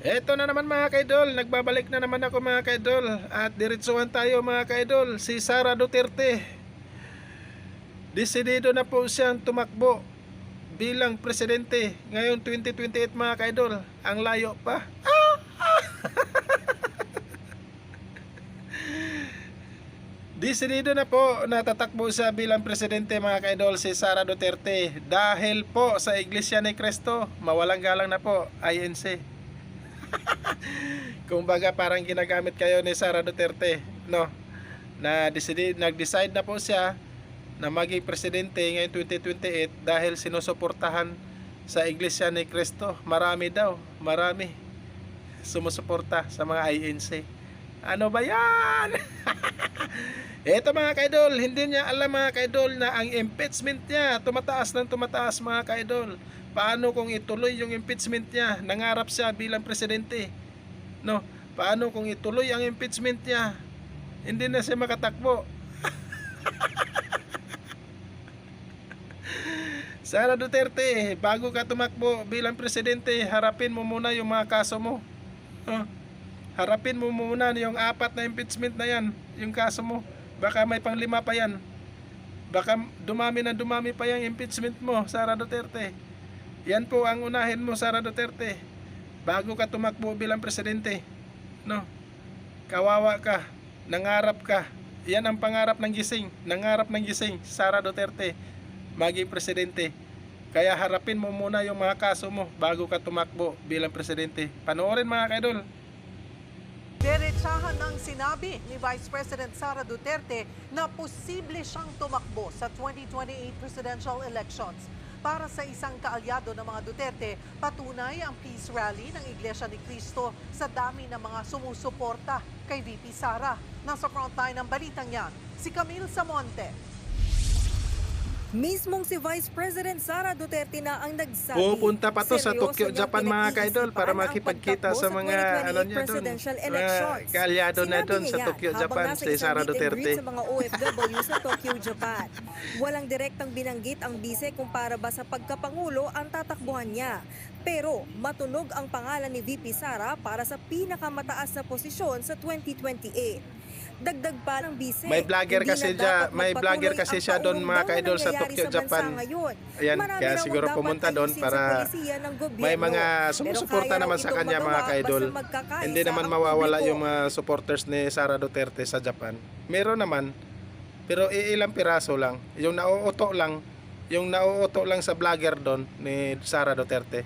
Eto na naman mga kaidol, nagbabalik na naman ako mga kaidol. At diretsuhan tayo mga kaidol, si Sara Duterte. Desidido na po siyang tumakbo bilang presidente ngayong 2028 mga kaidol. Ang layo pa. Desidido na po na tatakbo siya bilang presidente mga kaidol, si Sara Duterte. Dahil po sa Iglesia ni Cristo, mawalang galang na po, INC. Kumbaga parang ginagamit kayo ni Sara Duterte, no? Nag-decide na po siya na maging presidente ngayong 2028 dahil sinusuportahan sa Iglesia ni Cristo. Marami daw, marami sumusuporta sa mga INC. Ano ba yan? Eto mga kaidol, hindi niya alam mga kaidol na ang impeachment niya tumataas ng tumataas mga kaidol. Paano kung ituloy yung impeachment niya? Nangarap siya bilang presidente, no? Paano kung ituloy ang impeachment niya? Hindi na siya makatakbo. Sara Duterte, bago ka tumakbo bilang presidente, harapin mo muna yung mga kaso mo. Harapin mo muna yung 4 na impeachment na yan, yung kaso mo. Baka may pang 5 pa yan. Baka dumami na dumami pa yung impeachment mo, Sara Duterte. Yan po ang unahin mo, Sara Duterte, bago ka tumakbo bilang presidente, no? Kawawa ka, nangarap ka. Yan ang pangarap ng gising, nangarap ng gising, Sara Duterte, maging presidente. Kaya harapin mo muna yung mga kaso mo bago ka tumakbo bilang presidente. Panoorin mga kaidol. Diretsahan ng sinabi ni Vice President Sara Duterte na posible siyang tumakbo sa 2028 presidential elections. Para sa isang kaalyado ng mga Duterte, patunay ang peace rally ng Iglesia ni Cristo sa dami ng mga sumusuporta kay VP Sara. Nasa frontline ng balitang yan, si Camille Samonte. Mismong si Vice President Sara Duterte na ang nagsabi. Pupunta pa to sa Tokyo, Japan mga kaidol para makipagkita sa mga ano niya doon. Kaalyado na doon sa Tokyo, Japan si Sara Duterte. Sa mga OFW sa Tokyo, Japan. Walang direktang binanggit ang bise kung para ba sa pagkapangulo ang tatakbuhan niya. Pero matunog ang pangalan ni VP Sara para sa pinakamataas na posisyon sa 2028. Dagdag pa ng bise. May vlogger kasi siya doon mga kaidol sa Tokyo, Japan. Ayan, kaya siguro pumunta doon para may mga sumusuporta naman sa kanya mga kaidol. Hindi naman mawawala yung mga supporters ni Sara Duterte sa Japan. Meron naman, pero ilang piraso lang. Yung nauuto lang sa vlogger doon ni Sara Duterte.